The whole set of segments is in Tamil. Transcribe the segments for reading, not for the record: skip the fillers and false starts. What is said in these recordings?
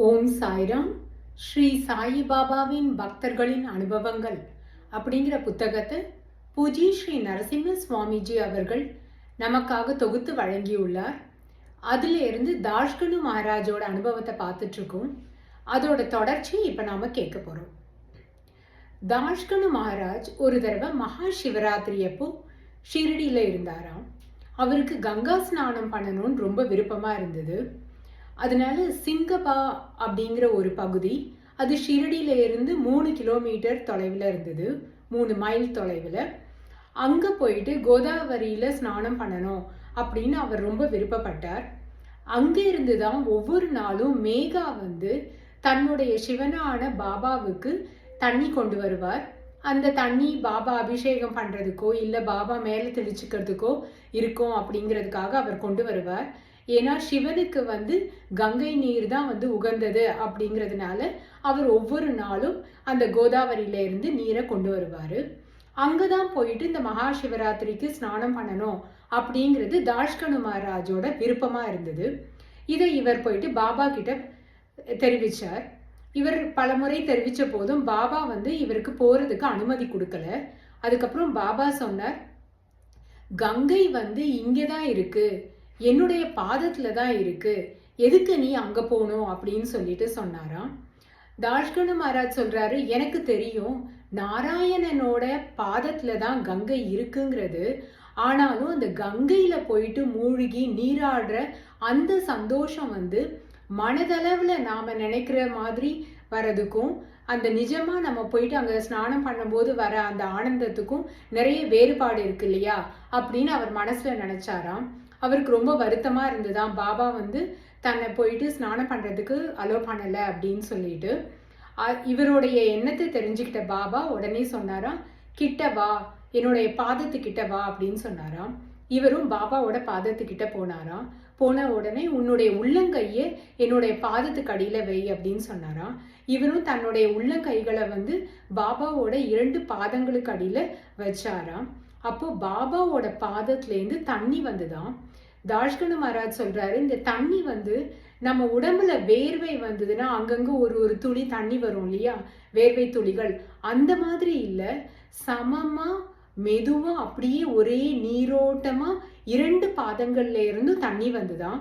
ஓம் சாய்ராம். ஸ்ரீ சாயி பாபாவின் பக்தர்களின் அனுபவங்கள் அப்படிங்கிற புத்தகத்தை பூஜ்ய ஸ்ரீ நரசிம்ம சுவாமிஜி அவர்கள் நமக்காக தொகுத்து வழங்கியுள்ளார். அதுல இருந்து தாஷ்கனு மகாராஜோட அனுபவத்தை பார்த்துட்டு இருக்கோம். அதோட தொடர்ச்சி இப்ப நாம கேட்க போறோம். தாஷ்கனு மகாராஜ் ஒரு தடவை மகா சிவராத்திரி அப்போ ஷிரடியில இருந்தாராம். அவருக்கு கங்கா ஸ்நானம் பண்ணணும்னு ரொம்ப விருப்பமா இருந்தது. அதனால சிங்கபா அப்படிங்கிற ஒரு பகுதி, அது ஷிரடியில இருந்து 3 கிலோமீட்டர் தொலைவில் இருந்தது, 3 மைல் தொலைவில். அங்கே போயிட்டு கோதாவரியில் ஸ்நானம் பண்ணணும் அப்படின்னு அவர் ரொம்ப விருப்பப்பட்டார். அங்கே இருந்து தான் ஒவ்வொரு நாளும் மேகா தன்னுடைய சிவனான பாபாவுக்கு தண்ணி கொண்டு வருவார். அந்த தண்ணி பாபா அபிஷேகம் பண்ணுறதுக்கோ இல்லை பாபா மேலே தெளிச்சுக்கிறதுக்கோ இருக்கும் அப்படிங்கிறதுக்காக அவர் கொண்டு வருவார். ஏன்னா சிவனுக்கு கங்கை நீர் தான் உகந்தது அப்படிங்கிறதுனால அவர் ஒவ்வொரு நாளும் அந்த கோதாவரியில இருந்து நீரை கொண்டு வருவார். அங்கதான் போயிட்டு இந்த மகா சிவராத்திரிக்கு ஸ்நானம் பண்ணணும் அப்படிங்கிறது தாஷ்கனு மகாராஜோட விருப்பமா இருந்தது. இதை இவர் போயிட்டு பாபா கிட்ட தெரிவிச்சார். இவர் பலமுறை தெரிவிச்ச போதும் பாபா இவருக்கு போறதுக்கு அனுமதி கொடுக்கல. அதுக்கப்புறம் பாபா சொன்னார், கங்கை இங்கதான் இருக்கு, என்னுடைய பாதத்துல தான் இருக்கு, எதுக்கு நீ அங்க போகணும் அப்படின்னு சொல்லிட்டு சொன்னாராம். தாஷ்கனு மகாராஜ் சொல்றாரு, எனக்கு தெரியும் நாராயணனோட பாதத்துல தான் கங்கை இருக்குங்கிறது. ஆனாலும் அந்த கங்கையில போயிட்டு மூழ்கி நீராடுற அந்த சந்தோஷம் மனதளவுல நாம நினைக்கிற மாதிரி வரதுக்கும் அந்த நிஜமா நம்ம போயிட்டு அங்க ஸ்நானம் பண்ணும்போது வர அந்த ஆனந்தத்துக்கும் நிறைய வேறுபாடு இருக்கு இல்லையா அப்படின்னு அவர் மனசுல நினைச்சாராம். அவருக்கு ரொம்ப வருத்தமா இருந்ததாம், பாபா தன்னை போயிட்டு ஸ்நானம் பண்றதுக்கு அலோ பண்ணல அப்படின்னு சொல்லிட்டு. இவருடைய எண்ணத்தை தெரிஞ்சுக்கிட்ட பாபா உடனே சொன்னாராம், கிட்ட வா, என்னுடைய பாதத்துக்கிட்ட வா அப்படின்னு சொன்னாராம். இவரும் பாபாவோட பாதத்துக்கிட்ட போனாராம். போன உடனே உன்னுடைய உள்ளங்கைய என்னுடைய பாதத்துக்கு அடியில வை அப்படின்னு சொன்னாராம். இவரும் தன்னுடைய உள்ளங்கைகளை பாபாவோட 2 பாதங்களுக்கு அடியில வச்சாராம். அப்போ பாபாவோட பாதத்துல இருந்து தண்ணி வந்துதான். தாஷ்கனு மகாராஜ் சொல்றாரு, இந்த தண்ணி நம்ம உடம்புல வேர்வை வந்ததுன்னா அங்கங்க ஒரு துளி தண்ணி வரும் இல்லையா, வேர்வை துளிகள், அந்த மாதிரி இல்லை, சமமா மெதுவா அப்படியே ஒரே நீரோட்டமா 2 பாதங்கள்ல இருந்தும் தண்ணி வந்துதான்.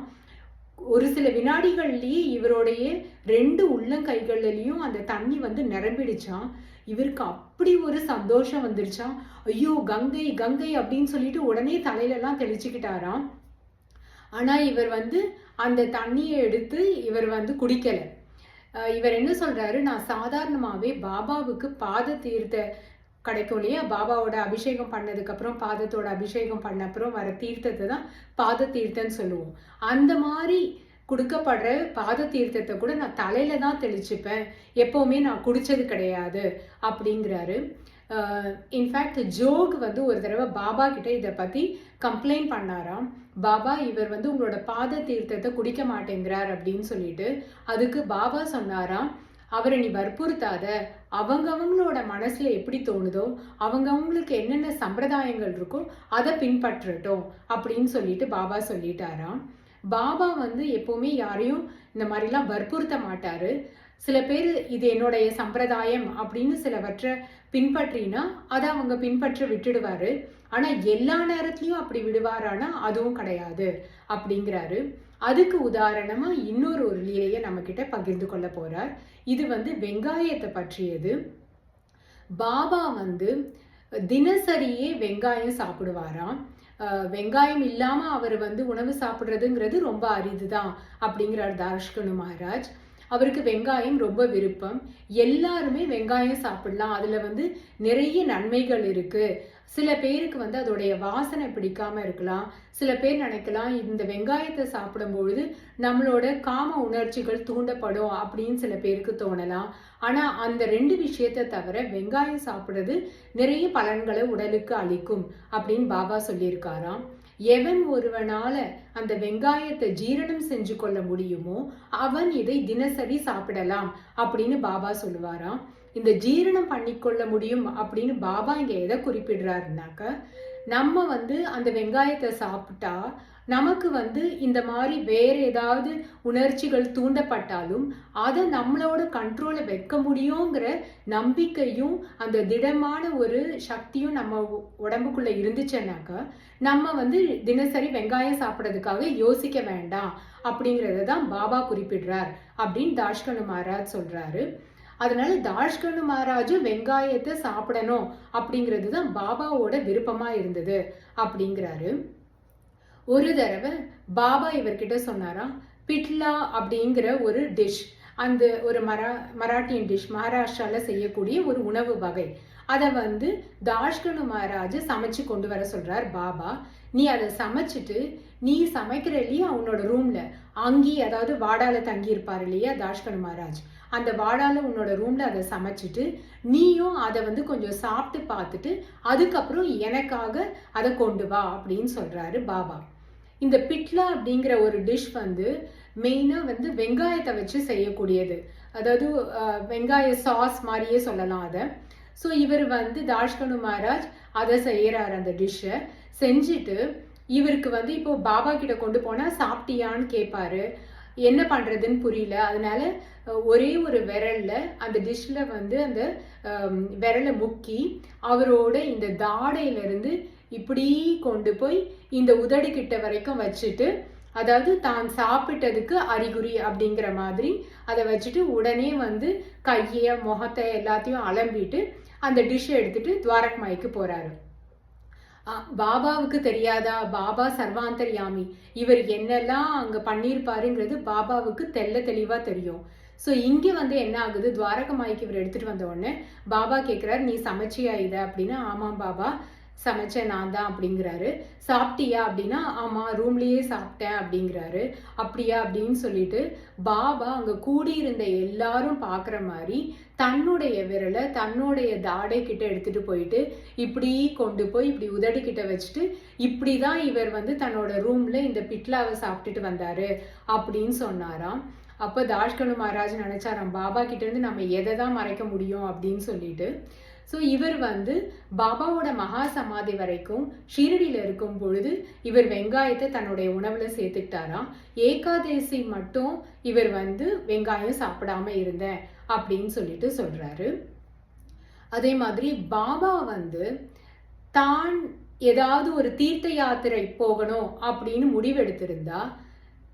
ஒரு சில வினாடிகள்லயே இவருடைய 2 உள்ளங்கைகள்லயும் அந்த தண்ணி நிரம்பிடுச்சான். இவருக்கு அப்படி ஒரு சந்தோஷம் வந்துருச்சான். ஐயோ கங்கை கங்கை அப்படின்னு சொல்லிட்டு உடனே தலையில எல்லாம் தெளிச்சுக்கிட்டாராம். ஆனா இவர் அந்த தண்ணியை எடுத்து இவர் குடிக்கல. இவர் என்ன சொல்றாரு, நான் சாதாரணமாவே பாபாவுக்கு பாத தீர்த்த கிடைக்கும் இல்லையா, பாபாவோட அபிஷேகம் பண்ணதுக்கு அப்புறம் பாதத்தோட அபிஷேகம் பண்ண அப்புறம் வர தீர்த்தத்தை தான் பாத தீர்த்தம்னு சொல்லுவோம். அந்த மாதிரி கொடுக்கப்படுற பாத தீர்த்தத்தை கூட நான் தலையில தான் தெளிச்சுப்பேன், எப்பவுமே நான் குடிச்சது கிடையாது அப்படிங்கிறாரு. இன்ஃபேக்ட் ஜோக் ஒரு தடவை பாபா கிட்ட இதை பத்தி கம்ப்ளைண்ட் பண்ணாராம். பாபா, இவர் உங்களோட பாத தீர்த்தத்தை குடிக்க மாட்டேங்கிறார் அப்படின்னு சொல்லிட்டு. அதுக்கு பாபா சொன்னாராம், அவரை நீ வற்புறுத்தாத, அவங்கவங்களோட மனசுல எப்படி தோணுதோ அவங்கவங்களுக்கு என்னென்ன சம்பிரதாயங்கள் இருக்கோ அதை பின்பற்றட்டும் அப்படின்னு சொல்லிட்டு பாபா சொல்லிட்டாராம். பாபா எப்பவுமே யாரையும் இந்த மாதிரிலாம் வற்புறுத்த மாட்டாரு. சில பேர் இது என்னுடைய சம்பிரதாயம் அப்படின்னு சிலவற்றை பின்பற்றினா அதை அவங்க பின்பற்ற விட்டுடுவாரு. ஆனா எல்லா நேரத்திலையும் அப்படி விடுவாரானா அதுவும் கிடையாது அப்படிங்கிறாரு. அதுக்கு உதாரணமா இன்னொரு லீலையை நம்ம கிட்ட பகிர்ந்து கொள்ள போறார். இது வெங்காயத்தை பற்றியது. பாபா தினசரியே வெங்காயம் சாப்பிடுவாராம். வெங்காயம் இல்லாம அவர் உணவு சாப்பிடுறதுங்கிறது ரொம்ப அரிதுதான் அப்படிங்கிறார் தாஷ்கனு மகாராஜ். அவருக்கு வெங்காயம் ரொம்ப விருப்பம். எல்லாருமே வெங்காயம் சாப்பிடலாம், அதுல நிறைய நன்மைகள் இருக்கு. சில பேருக்கு அதோடைய வாசனை பிடிக்காம இருக்கலாம். சில பேர் நினைக்கலாம், இந்த வெங்காயத்தை சாப்பிடும் பொழுது நம்மளோட காம உணர்ச்சிகள் தூண்டப்படும் அப்படின்னு சில பேருக்கு தோணலாம். ஆனா அந்த 2 விஷயத்தை தவிர வெங்காயம் சாப்பிடுறது நிறைய பலன்களை உடலுக்கு அளிக்கும் அப்படின்னு பாபா சொல்லியிருக்காராம். எவன் ஒருவனால அந்த வெங்காயத்தை ஜீரணம் செஞ்சு கொள்ள முடியுமோ அவன் இதை தினசரி சாப்பிடலாம் அப்படின்னு பாபா சொல்லுவாராம். இந்த ஜீரணம் பண்ணிக்கொள்ள முடியும் அப்படின்னு பாபா இங்க எதை குறிப்பிடுறாருனாக்க, நம்ம அந்த வெங்காயத்தை சாப்பிட்டா நமக்கு வந்து இந்த மாதிரி வேற ஏதாவது உணர்ச்சிகள் தூண்டப்பட்டாலும் அதை நம்மளோட கண்ட்ரோலை வைக்க முடியுங்கிற நம்பிக்கையும் அந்த திடமான ஒரு சக்தியும் நம்ம உடம்புக்குள்ள இருந்துச்சுன்னாக்கா நம்ம வந்து தினசரி வெங்காயம் சாப்பிட்றதுக்காக யோசிக்க வேண்டாம் அப்படிங்கிறத தான் பாபா குறிப்பிடுறார் அப்படின்னு தாஷ்கனு மகாராஜ் சொல்றாரு. அதனால தாஷ்கனு மகாராஜும் வெங்காயத்தை சாப்பிடணும் அப்படிங்கிறது தான் பாபாவோட விருப்பமா இருந்தது அப்படிங்கிறாரு. ஒரு தடவை பாபா இவர்கிட்ட சொன்னாராம், பிட்லா அப்படிங்கிற ஒரு டிஷ், அந்த ஒரு மராட்டியன் டிஷ், மகாராஷ்டிரால செய்யக்கூடிய ஒரு உணவு வகை, அதை வந்து தாஷ்கனு மகாராஜ் சமைச்சு கொண்டு வர சொல்றார் பாபா. நீ அதை சமைச்சிட்டு நீ சமைக்கிற இல்லையா உன்னோட ரூம்ல, அங்கேயே அதாவது வாடால தங்கி இருப்பார் இல்லையா தாஷ்கனு மகாராஜ், அந்த வாடால உன்னோட ரூம்ல அதை சமைச்சிட்டு நீயும் அதை வந்து கொஞ்சம் சாப்பிட்டு பார்த்துட்டு அதுக்கப்புறம் எனக்காக அதை கொண்டு வா அப்படின்னு சொல்றாரு பாபா. இந்த பிட்லா அப்படிங்கிற ஒரு டிஷ் வந்து மெயினாக வந்து வெங்காயத்தை வச்சு செய்யக்கூடியது, அதாவது வெங்காய சாஸ் மாதிரியே சொல்லலாம் அதை. ஸோ இவர் வந்து தாஷ்கனு மகாராஜ் அதை செய்யறாரு, அந்த டிஷ்ஷை செஞ்சுட்டு இவருக்கு வந்து இப்போ பாபா கிட்ட கொண்டு போனால் சாப்பிட்டியான்னு கேட்பாரு. என்ன பண்ணுறதுன்னு புரியல, அதனால ஒரே ஒரு விரல்ல அந்த டிஷ்ஷில் வந்து அந்த விரலை முக்கி அவரோட இந்த தாடையிலிருந்து இப்படி கொண்டு போய் இந்த உதடு கிட்ட வரைக்கும் வச்சுட்டு, அதாவது தான் சாப்பிட்டதுக்கு அறிகுறி அப்படிங்கிற மாதிரி அதை வச்சுட்டு உடனே வந்து கையை முகத்தை எல்லாத்தையும் அலம்பிட்டு அந்த டிஷ்ஷை எடுத்துட்டு துவாரக்மாய்க்கு போறாரு. பாபாவுக்கு தெரியாதா, பாபா சர்வாந்தர்யாமி, இவர் என்னெல்லாம் அங்க பண்ணியிருப்பாருங்கிறது பாபாவுக்கு தெளிவா தெரியும். ஸோ இங்கே வந்து என்ன ஆகுது, துவாரகமாய்க்கு இவர் எடுத்துட்டு வந்த உடனே பாபா கேட்குறாரு, நீ சமைச்சியா இதை அப்படின்னா, ஆமாம் பாபா சமைச்சேன் நான் தான் அப்படிங்கிறாரு. சாப்பிட்டியா அப்படின்னா, ஆமாம் ரூம்லேயே சாப்பிட்டேன் அப்படிங்கிறாரு. அப்படியா அப்படின்னு சொல்லிட்டு பாபா அங்கே கூடியிருந்த எல்லாரும் பார்க்குற மாதிரி தன்னுடைய விரலை தன்னுடைய தாடை கிட்ட எடுத்துட்டு போயிட்டு இப்படி கொண்டு போய் இப்படி உதடு கிட்ட வச்சுட்டு இப்படி தான் இவர் வந்து தன்னோட ரூம்ல இந்த பிட்லாவை சாப்பிட்டுட்டு வந்தாரு அப்படின்னு சொன்னாராம். அப்போ தாஷ்கனு மகாராஜ் நினைச்சாராம், பாபா கிட்ட இருந்து நம்ம எதை தான் மறைக்க முடியும் அப்படின்னு சொல்லிட்டு. ஸோ இவர் வந்து பாபாவோட மகா சமாதி வரைக்கும் ஷீரடியில் இருக்கும் பொழுது இவர் வெங்காயத்தை தன்னுடைய உணவுல சேர்த்துக்கிட்டாராம். ஏகாதேசி மட்டும் இவர் வந்து வெங்காயம் சாப்பிடாம இருந்தேன் அப்படின்னு சொல்லிட்டு சொல்றாரு. அதே மாதிரி பாபா வந்து தான் ஏதாவது ஒரு தீர்த்த யாத்திரை போகணும் அப்படின்னு முடிவெடுத்திருந்தா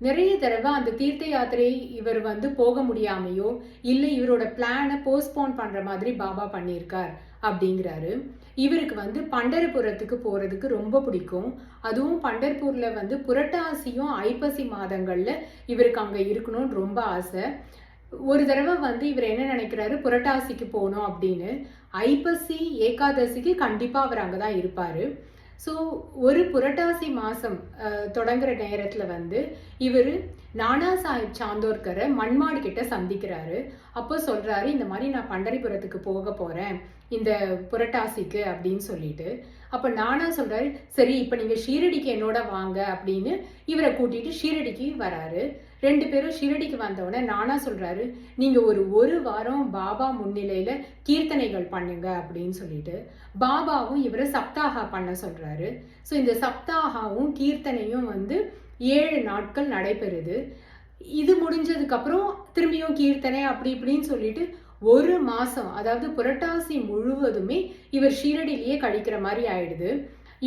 நிறைய தடவை அந்த தீர்த்த யாத்திரை இவர் வந்து போக முடியாமையோ இல்லை இவரோட பிளானை போஸ்ட்போன் பண்ற மாதிரி பாபா பண்ணியிருக்கார் அப்படிங்கிறாரு. இவருக்கு வந்து பண்டரிபுரத்துக்கு போறதுக்கு ரொம்ப பிடிக்கும். அதுவும் பண்டர்பூர்ல வந்து புரட்டாசியும் ஐப்பசி மாதங்கள்ல இவருக்கு அங்க இருக்கணும்னு ரொம்ப ஆசை. ஒரு தடவை வந்து இவர் என்ன நினைக்கிறாரு, புரட்டாசிக்கு போகணும் அப்படின்னு. ஐப்பசி ஏகாதசிக்கு கண்டிப்பா அவர் அங்கதான் இருப்பாரு. ஸோ ஒரு புரட்டாசி மாதம் தொடங்குற நேரத்தில் வந்து இவர் நானா சாஹிப் சாந்தோர்கரை மண்மாடு கிட்ட சந்திக்கிறாரு. அப்போ சொல்கிறாரு, இந்த மாதிரி நான் பண்டரிபுரத்துக்கு போக போகிறேன் இந்த புரட்டாசிக்கு அப்படின்னு சொல்லிட்டு. அப்போ நானா சொல்கிறாரு, சரி இப்போ நீங்கள் ஷீரடிக்கு என்னோட வாங்க அப்படின்னு இவரை கூட்டிகிட்டு ஷீரடிக்கு வராரு. ரெண்டு பேரும் ஷீரடிக்கு வந்தவுடனே நானா சொல்கிறாரு, நீங்கள் ஒரு வாரம் பாபா முன்னிலையில் கீர்த்தனைகள் பண்ணுங்க அப்படின்னு சொல்லிட்டு பாபாவும் இவரை சப்தாகா பண்ண சொல்கிறாரு. ஸோ இந்த சப்தாகாவும் கீர்த்தனையும் வந்து 7 நாட்கள் நடைபெறுது. இது முடிஞ்சதுக்கப்புறம் திரும்பியும் கீர்த்தனை அப்படி இப்படின்னு சொல்லிட்டு ஒரு மாதம், அதாவது புரட்டாசி முழுவதுமே இவர் ஷீரடியிலேயே கழிக்கிற மாதிரி ஆயிடுது.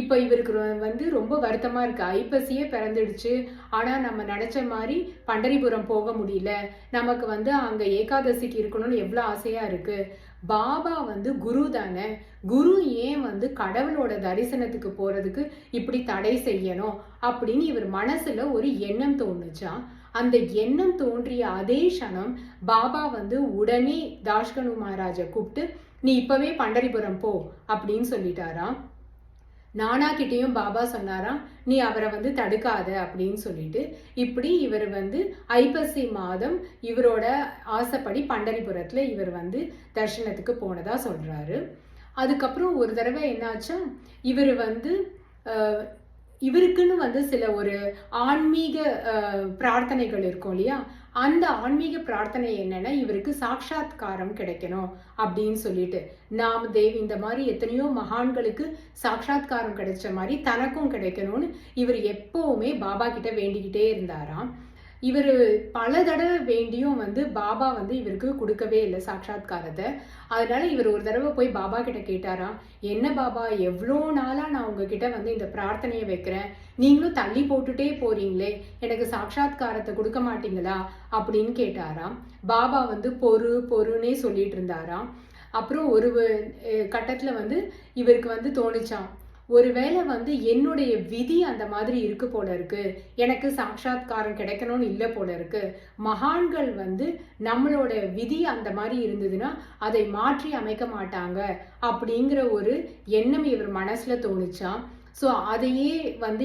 இப்போ இவருக்கு வந்து ரொம்ப வருத்தமாக இருக்குது. ஐப்பசியே பிறந்துடுச்சு, ஆனால் நம்ம நினச்ச மாதிரி பண்டரிபுரம் போக முடியல, நமக்கு வந்து அங்கே ஏகாதசிக்கு இருக்கணும்னு எவ்வளோ ஆசையாக இருக்குது. பாபா வந்து குரு தானே, குரு ஏன் வந்து கடவுளோட தரிசனத்துக்கு போகிறதுக்கு இப்படி தடை செய்யணும் அப்படின்னு இவர் மனசில் ஒரு எண்ணம் தோணுச்சான். அந்த எண்ணம் தோன்றிய அதே க்ஷணம் பாபா வந்து உடனே தாஷ்கனு மகாராஜை கூப்பிட்டு, நீ இப்போவே பண்டரிபுரம் போ அப்படின்னு சொல்லிட்டாராம். நானா கிட்டேயும் பாபா சொன்னாராம், நீ அவரை வந்து தடுக்காத அப்படின்னு சொல்லிட்டு. இப்படி இவர் வந்து ஐப்பசி மாதம் இவரோட ஆசைப்படி பண்டரிபுரத்தில் இவர் வந்து தரிசனத்துக்கு போனதா சொல்கிறாரு. அதுக்கப்புறம் ஒரு தடவை என்னாச்சா, இவர் வந்து இவருக்குன்னு வந்து சில ஒரு ஆன்மீக பிரார்த்தனைகள் இருக்கும் இல்லையா, அந்த ஆன்மீக பிரார்த்தனை என்னன்னா இவருக்கு சாட்சாத்காரம் கிடைக்கணும் அப்படின்னு சொல்லிட்டு நாமதேவ் இந்த மாதிரி எத்தனையோ மகான்களுக்கு சாட்சாத்காரம் கிடைச்ச மாதிரி தனக்கும் கிடைக்கணும்னு இவர் எப்பவுமே பாபா கிட்ட வேண்டிக்கிட்டே இருந்தாராம். இவர் பல தடவை வேண்டியும் பாபா இவருக்கு கொடுக்கவே இல்லை சாட்சாத்காரத்தை. அதனால இவர் ஒரு தடவை போய் பாபா கிட்ட கேட்டாராம், என்ன பாபா, எவ்வளோ நாளா நான் உங்ககிட்ட இந்த பிரார்த்தனையை வைக்கிறேன், நீங்களும் தள்ளி போட்டுட்டே போறீங்களே, எனக்கு சாட்சாத்காரத்தை கொடுக்க மாட்டீங்களா அப்படின்னு கேட்டாராம். பாபா பொறுன்னே சொல்லிட்டு இருந்தாராம். அப்புறம் ஒரு கட்டத்துல இவருக்கு தோணுச்சான், ஒருவேளை என்னுடைய விதி அந்த மாதிரி இருக்கு போல இருக்கு, எனக்கு சாட்சாத்காரம் கிடைக்கணும்னு இல்லை போல இருக்கு, மகான்கள் நம்மளோட விதி அந்த மாதிரி இருந்ததுன்னா அதை மாற்றி அமைக்க மாட்டாங்க அப்படிங்கிற ஒரு எண்ணம் இவர் மனசுல தோணுச்சான். ஸோ அதையே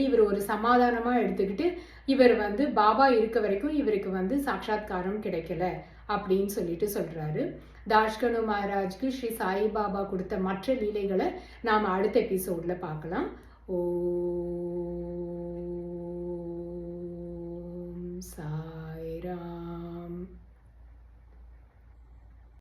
இவர் ஒரு சமாதானமா எடுத்துக்கிட்டு இவர் பாபா இருக்க வரைக்கும் இவருக்கு சாட்சாத்காரம் கிடைக்கல அப்படின்னு சொல்லிட்டு சொல்றாரு. தாஷ்கனு மகாராஜ்க்கு ஸ்ரீ சாய்பாபா கொடுத்த மற்ற லீலைகளை நாம் அடுத்த எபிசோட்ல பார்க்கலாம். ஓம் சா